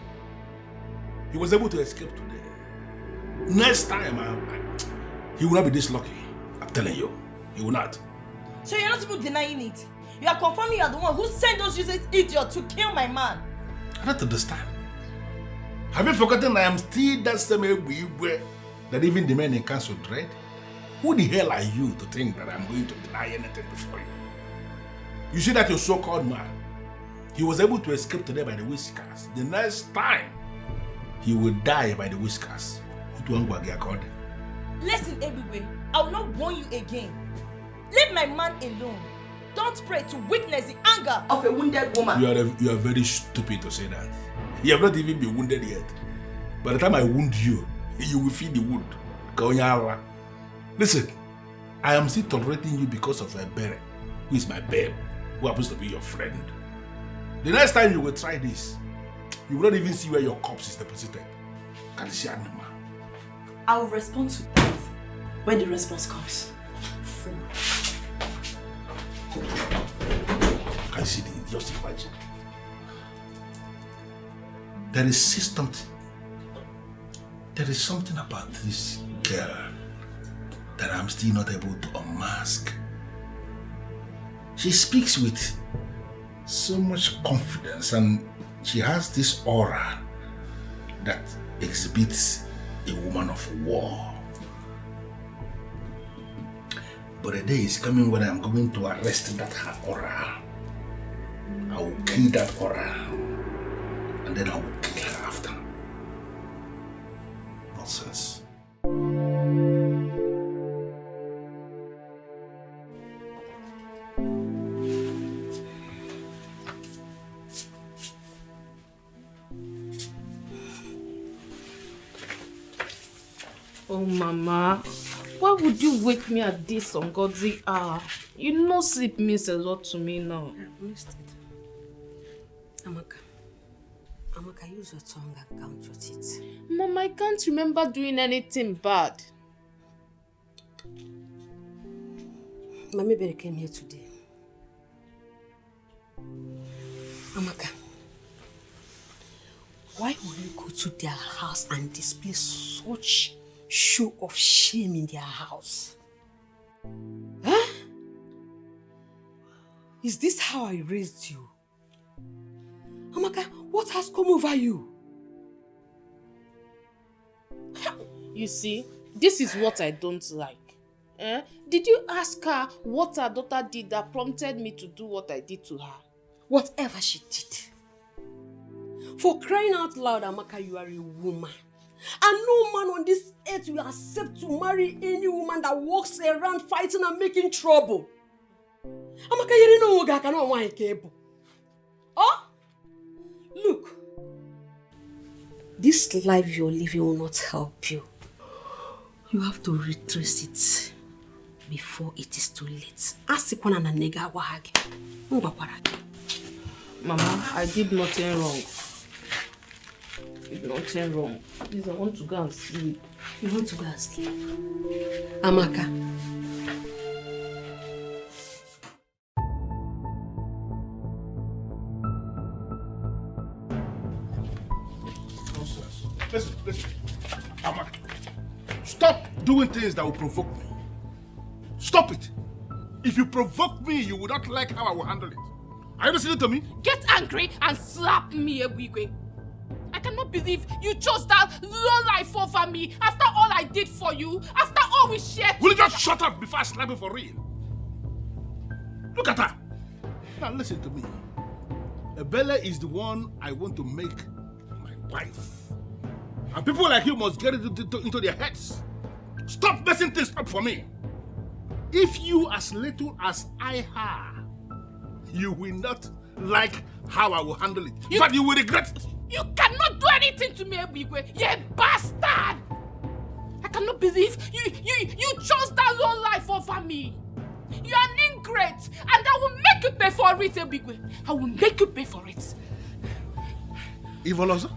Speaker 11: He was able to escape today. Next time, he will not be this lucky. I'm telling you, he will not.
Speaker 7: So you're not even denying it. You are confirming you are the one who sent those useless idiots to kill my man.
Speaker 11: I don't understand. Have you forgotten I am still that same Ebigwe that even the men in council dread? Who the hell are you to think that I'm going to deny anything before you? You see that your so-called man, he was able to escape today by the whiskers. The next time, he will die by the whiskers.
Speaker 7: Listen, Ebigwe, I will not warn you again. Leave my man alone. Don't pray to witness the anger of a wounded woman.
Speaker 11: You are very stupid to say that. You have not even been wounded yet. By the time I wound you, you will feel the wound. Listen, I am still tolerating you because of a bear, who is my babe, who happens to be your friend. The next time you will try this, you will not even see where your corpse is deposited. Can you see animal?
Speaker 7: I will respond to that when the response comes.
Speaker 11: Can you see the just imagine? There is something about this girl that I'm still not able to unmask. She speaks with so much confidence and she has this aura that exhibits a woman of war. But a day is coming when I'm going to arrest that her aura. I will kill that aura and then I will kill her after. Nonsense.
Speaker 12: Oh, Mama, why would you wake me at this ungodly hour? You know sleep means a lot to me now.
Speaker 16: I missed it. Amaka, use your tongue and count your teeth.
Speaker 12: Mama, I can't remember doing anything bad.
Speaker 16: Mami Bere came here today. Amaka, why will you go to their house and display such show of shame in their house? Huh? Is this how I raised you? Amaka, what has come over you?
Speaker 12: You see, this is what I don't like. Did you ask her what her daughter did that prompted me to do what I did to her?
Speaker 16: Whatever she did. For crying out loud, Amaka, you are a woman. And no man on this earth will accept to marry any woman that walks around fighting and making trouble. Amaka, you don't know I cannot want a cable. Oh? Look, this life you're living will not help you. You have to retrace it before it is too late.
Speaker 12: Mama, I did nothing wrong. Nothing wrong. Please, I want to go and sleep.
Speaker 16: You want to go and sleep? Amaka.
Speaker 11: Listen. Amaka, stop doing things that will provoke me. Stop it. If you provoke me, you will not like how I will handle it. Are you listening to me?
Speaker 8: Get angry and slap me, Ebigwe. I cannot believe you chose that low life over me after all I did for you, after all we shared.
Speaker 11: Will you just shut up before I slap you for real? Look at her. Now listen to me. Bella is the one I want to make my wife. And people like you must get it into their heads. Stop messing things up for me. If you as little as I have, you will not like how I will handle it. In fact, you will regret it.
Speaker 8: You cannot do anything to me, Ebigwe. You're a bastard. I cannot believe you chose that low life over me. You're an ingrate, and I will make you pay for it, Ebigwe. I will make you pay for it.
Speaker 11: Ivolosa?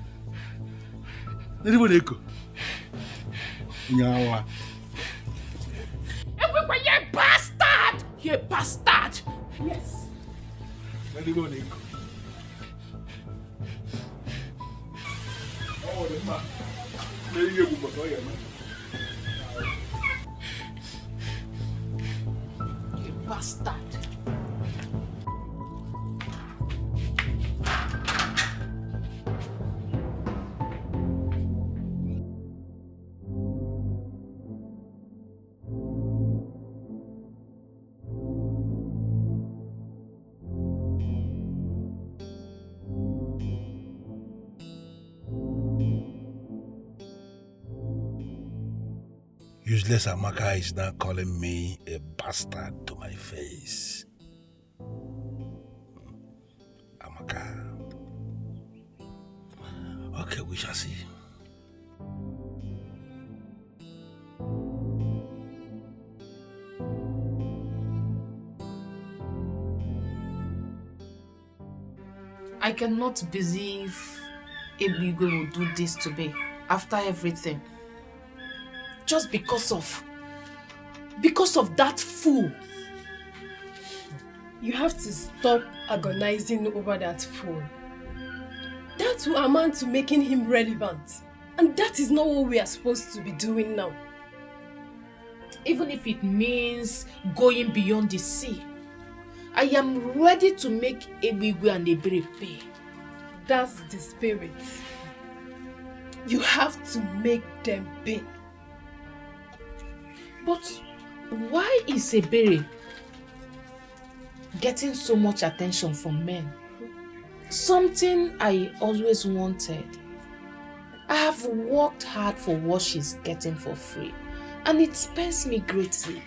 Speaker 11: Ebigwe, you're
Speaker 8: a bastard! You're a bastard! Yes. You bastard.
Speaker 11: Useless Amaka is now calling me a bastard to my face. Amaka. Okay, we shall see.
Speaker 2: I cannot believe Ebigwe will do this to me after everything. Just because of that fool.
Speaker 6: You have to stop agonizing over that fool. That will amount to making him relevant. And that is not what we are supposed to be doing now.
Speaker 2: Even if it means going beyond the sea, I am ready to make Ebigwe and Ebere pay.
Speaker 6: That's the spirit. You have to make them pay.
Speaker 2: But why is Ebere getting so much attention from men? Something I always wanted. I have worked hard for what she's getting for free, and it pains me greatly.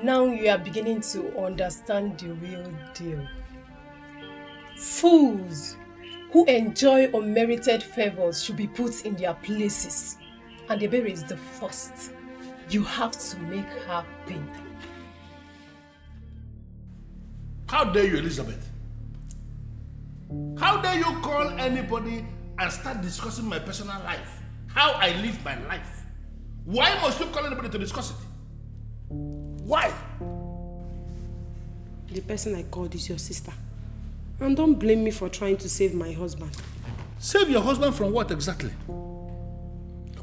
Speaker 6: Now you are beginning to understand the real deal. Fools who enjoy unmerited favors should be put in their places. And Ebere is the first. You have to make her pay.
Speaker 11: How dare you, Elizabeth? How dare you call anybody and start discussing my personal life? How I live my life? Why must you call anybody to discuss it? Why?
Speaker 16: The person I called is your sister. And don't blame me for trying to save my husband.
Speaker 11: Save your husband from what exactly?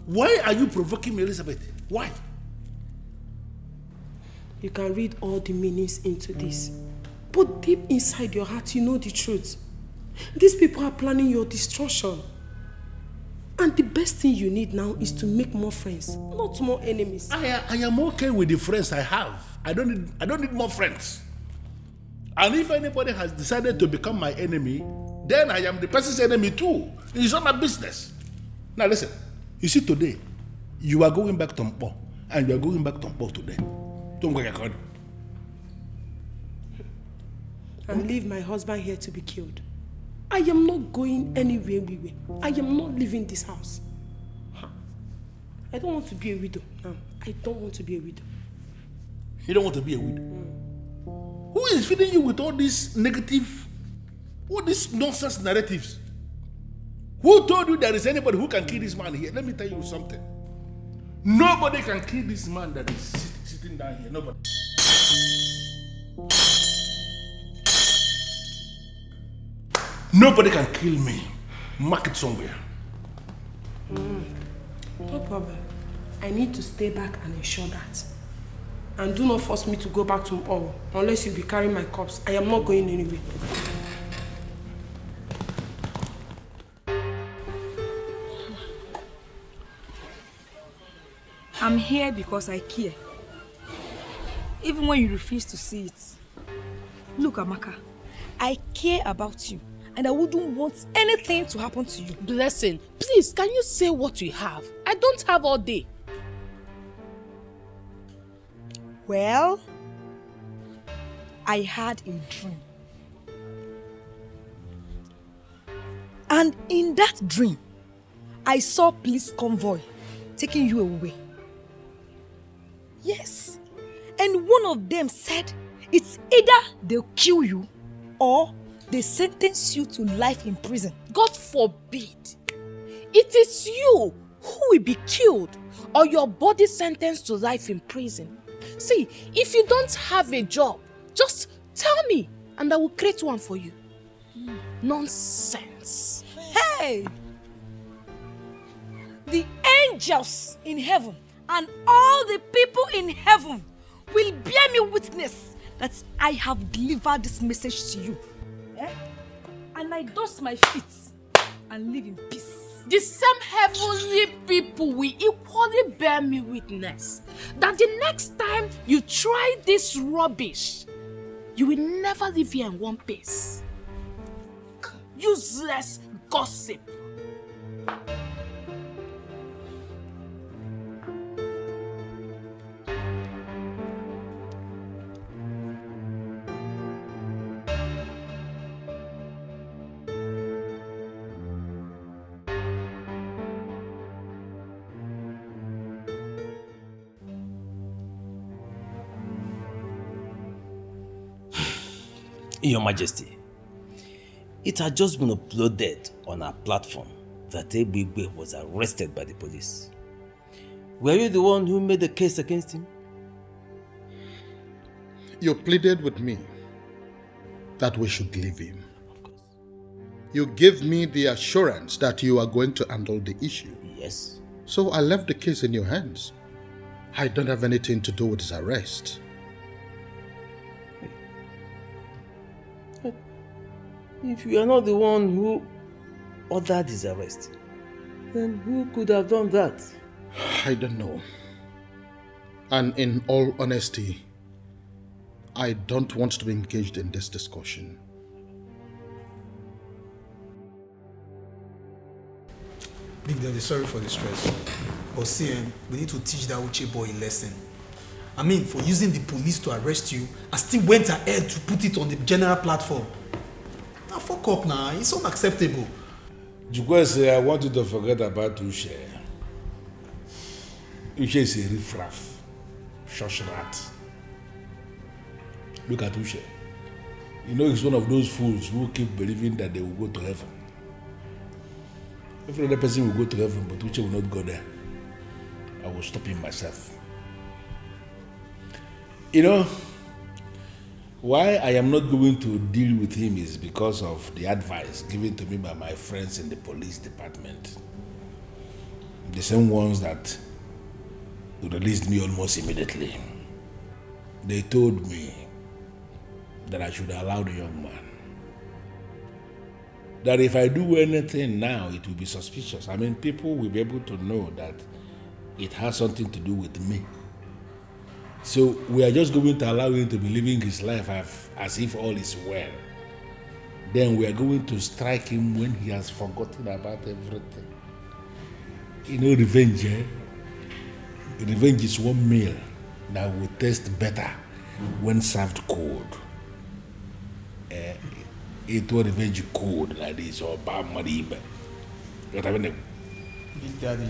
Speaker 11: Why are you provoking me, Elizabeth? Why?
Speaker 16: You can read all the meanings into this. But deep inside your heart, you know the truth. These people are planning your destruction. And the best thing you need now is to make more friends, not more enemies.
Speaker 11: I am okay with the friends I have. I don't need more friends. And if anybody has decided to become my enemy, then I am the person's enemy too. It's not my business. Now listen. You see, today, you are going back to Mpo, and you are going back to Mpo today. Don't go get
Speaker 16: and leave my husband here to be killed. I am not going anywhere. I am not leaving this house. I don't want to be a widow now. I don't want to be a widow.
Speaker 11: You don't want to be a widow? Who is feeding you with all these negative, all these nonsense narratives? Who told you there is anybody who can kill this man here? Let me tell you something. Nobody can kill this man that is sitting down here. Nobody. Nobody can kill me. Mark it somewhere.
Speaker 16: No problem. I need to stay back and ensure that. And do not force me to go back to all unless you'll be carrying my corpse. I am not going anywhere.
Speaker 7: I'm here because I care. Even when you refuse to see it. Look, Amaka, I care about you and I wouldn't want anything to happen to you.
Speaker 12: Blessing, please, can you say what you have? I don't have all day.
Speaker 7: Well, I had a dream. And in that dream, I saw police convoy taking you away. Yes. And one of them said, it's either they'll kill you or they sentence you to life in prison.
Speaker 12: God forbid. It is you who will be killed or your body sentenced to life in prison. See, if you don't have a job, just tell me and I will create one for you. Nonsense.
Speaker 7: Hey! The angels in heaven and all the people in heaven will bear me witness that I have delivered this message to you. Eh? And I dust my feet and live in peace.
Speaker 12: The same heavenly people will equally bear me witness that the next time you try this rubbish, you will never live here in one piece. Useless gossip.
Speaker 17: Your Majesty, it had just been uploaded on our platform that Ebigwe was arrested by the police. Were you the one who made the case against him?
Speaker 11: You pleaded with me that we should leave him.
Speaker 17: Of course.
Speaker 11: You gave me the assurance that you are going to handle the issue.
Speaker 17: Yes.
Speaker 11: So I left the case in your hands. I don't have anything to do with his arrest.
Speaker 17: If you are not the one who ordered his arrest, then who could have done that?
Speaker 11: I don't know. And in all honesty, I don't want to be engaged in this discussion.
Speaker 14: Big Daddy, sorry for the stress. But see, we need to teach that Uche boy a lesson. I mean, for using the police to arrest you, I still went ahead to put it on the general platform. Now fuck up now, it's unacceptable.
Speaker 11: Jukwese, I want you to forget about Uche. Uche is a riffraff, shush rat. Look at Uche. You know he's one of those fools who keep believing that they will go to heaven. Every other person will go to heaven, but Uche will not go there. I will stop him myself. You know, why I am not going to deal with him is because of the advice given to me by my friends in the police department. The same ones that released me almost immediately. They told me that I should allow the young man. That if I do anything now, it will be suspicious. I mean, people will be able to know that it has something to do with me. So we are just going to allow him to be living his life as if all is well. Then we are going to strike him when he has forgotten about everything. You know, revenge, eh? Revenge is one meal that will taste better when served cold. It will revenge cold like this or bad money. What I mean?
Speaker 14: Big Daddy.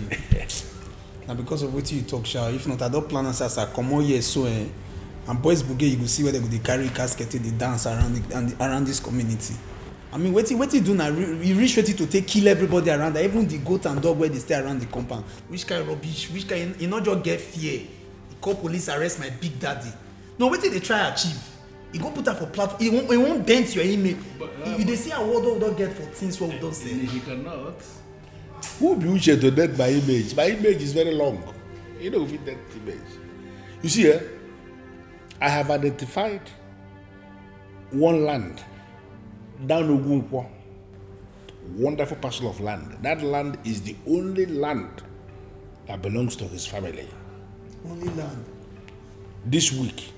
Speaker 14: Now because of what you talk, Sha, if not, I don't plan as I come on here so and boys bougie, you will see where they go carry casket, they dance around this community. I mean, what you do now? You reach ready to kill everybody around there, even the goat and dog where they stay around the compound. Which kind of rubbish? Which kind? You not just get fear. You call police arrest my Big Daddy. No, what did they try achieve? You go put that for platform. It won't dent your image. You they see a word we don't get for things what we don't say.
Speaker 11: He cannot. Who be Uche to dent my image? My image is very long. You know, with that image. You see, I have identified one land down Ogunkwo. Wonderful parcel of land. That land is the only land that belongs to his family.
Speaker 14: Only land.
Speaker 11: This week,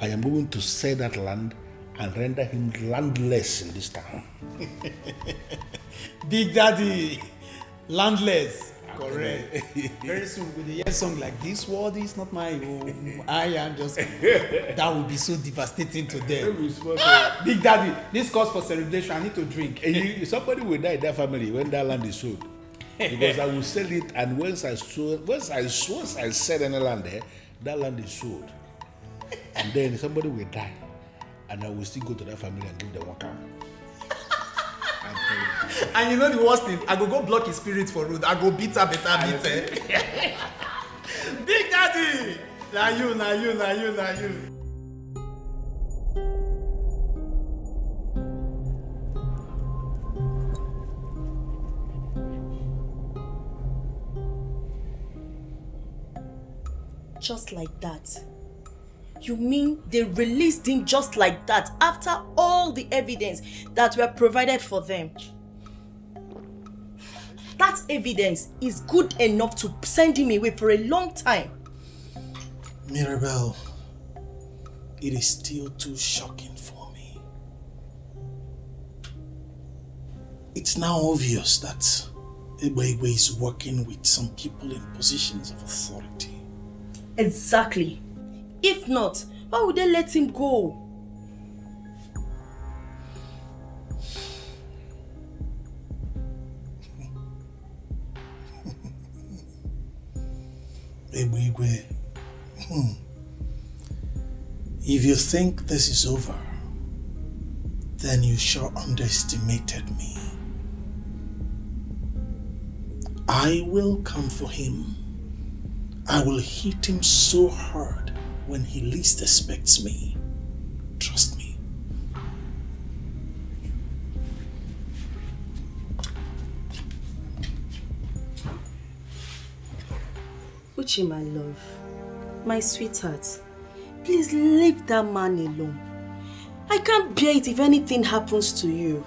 Speaker 11: I am going to sell that land and render him landless in this town.
Speaker 14: Big Daddy, landless. Correct. Very soon with a yes song like "This world is not my home, I am just." That would be so devastating to them. Big Daddy, this calls for celebration. I need to drink.
Speaker 11: Somebody will die in that family when that land is sold. Because I will sell it, and once I sell any land there, that land is sold. And then somebody will die, and I will still go to that family and give them one cow.
Speaker 14: And you know the worst thing? I go block his spirit for road. I go beat her better. Big Daddy! Now you.
Speaker 7: Just like that? You mean they released him just like that after all the evidence that were provided for them? That evidence is good enough to send him away for a long time.
Speaker 11: Mirabel, it is still too shocking for me. It's now obvious that Ebegbe is working with some people in positions of authority.
Speaker 7: Exactly. If not, why would they let him go?
Speaker 11: Ebegbe, if you think this is over, then you sure underestimated me. I will come for him. I will hit him so hard when he least expects me. Trust me.
Speaker 7: Uchi, my love, my sweetheart, please leave that man alone. I can't bear it if anything happens to you.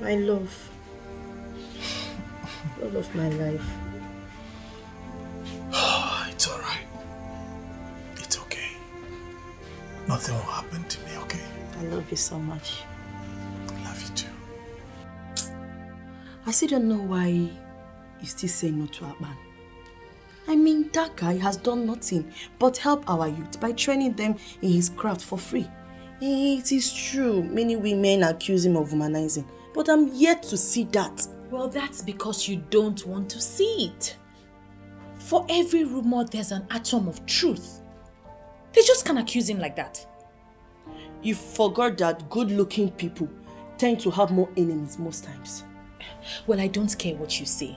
Speaker 7: My love. Love of my life.
Speaker 11: It's alright. It's okay. Nothing will happen to me, okay?
Speaker 7: I love you so much.
Speaker 11: I love you too.
Speaker 7: I still don't know why you still say no to Akpan. I mean, that guy has done nothing but help our youth by training them in his craft for free. It is true, many women accuse him of womanizing, but I'm yet to see that.
Speaker 2: Well, that's because you don't want to see it. For every rumor, there's an atom of truth. They just can't accuse him like that.
Speaker 7: You forgot that good-looking people tend to have more enemies most times.
Speaker 2: Well, I don't care what you say.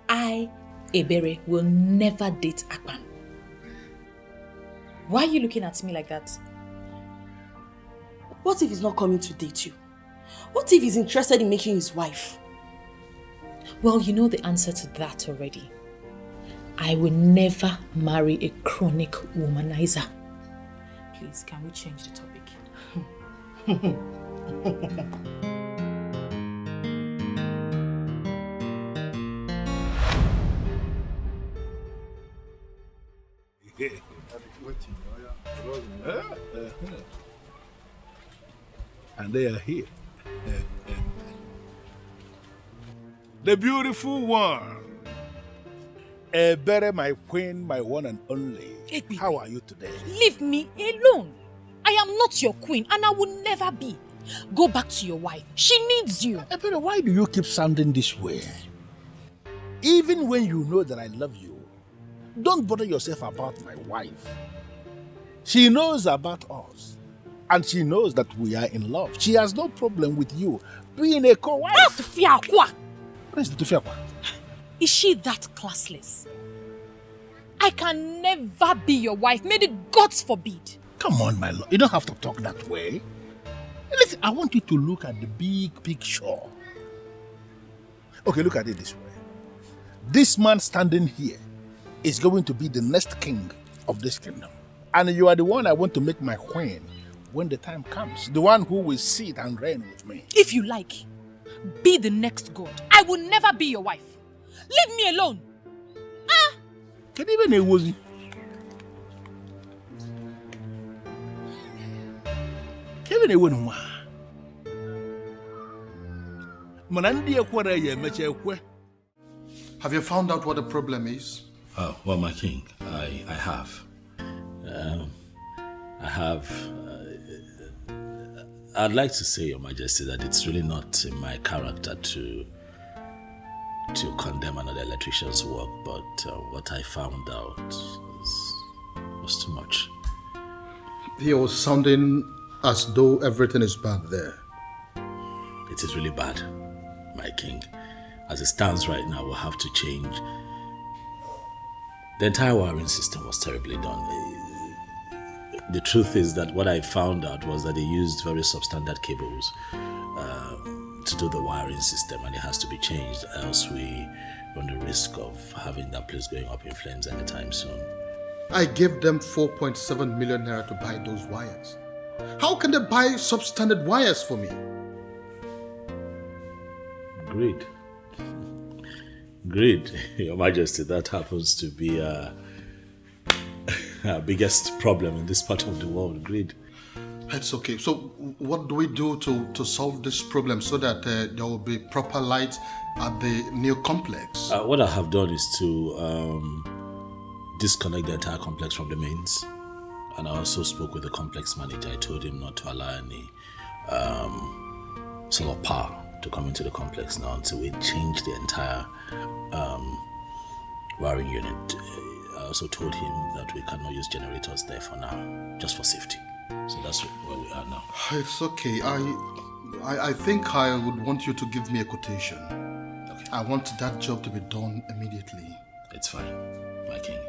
Speaker 2: I, Ebere, will never date Akpan. Why are you looking at me like that?
Speaker 7: What if he's not coming to date you? What if he's interested in making his wife?
Speaker 2: Well, you know the answer to that already. I will never marry a chronic womanizer. Please, can we change the topic?
Speaker 11: And they are here. The beautiful one. Ebere, my queen, my one and only. How are you today?
Speaker 2: Leave me alone. I am not your queen and I will never be. Go back to your wife. She needs you.
Speaker 11: Ebere, why do you keep sounding this way? Even when you know that I love you, don't bother yourself about my wife. She knows about us. And she knows that we are in love. She has no problem with you being a co-wife.
Speaker 2: That's Fiakwa.
Speaker 11: What is the Fiakwa?
Speaker 2: Is she that classless? I can never be your wife. May the gods forbid.
Speaker 11: Come on, my love. You don't have to talk that way. Listen, I want you to look at the big picture. Okay, look at it this way. This man standing here is going to be the next king of this kingdom. And you are the one I want to make my queen when the time comes. The one who will sit and reign with me.
Speaker 2: If you like, be the next god. I will never be your wife. Leave me alone.
Speaker 11: Can even a wozy? Kevin, a woman.
Speaker 18: Have you found out what the problem is?
Speaker 4: Oh, well, my king, I have. I'd like to say, Your Majesty, that it's really not in my character to condemn another electrician's work, but what I found out was too much.
Speaker 18: He was sounding as though everything is bad there.
Speaker 4: It is really bad, my king. As it stands right now, we'll have to change. The entire wiring system was terribly done. The truth is that what I found out was that they used very substandard cables to do the wiring system, and it has to be changed, else we run the risk of having that place going up in flames anytime soon.
Speaker 18: I gave them 4.7 million naira to buy those wires. How can they buy substandard wires for me?
Speaker 4: Greed. Greed, Your Majesty, that happens to be our biggest problem in this part of the world, greed.
Speaker 18: It's okay. So what do we do to solve this problem so that there will be proper light at the new complex?
Speaker 4: What I have done is to disconnect the entire complex from the mains. And I also spoke with the complex manager. I told him not to allow any solar power to come into the complex now until we change the entire wiring unit. I also told him that we cannot use generators there for now, just for safety. So that's where we are now.
Speaker 18: It's okay. I think I would want you to give me a quotation. Okay. I want that job to be done immediately.
Speaker 4: It's fine, my king.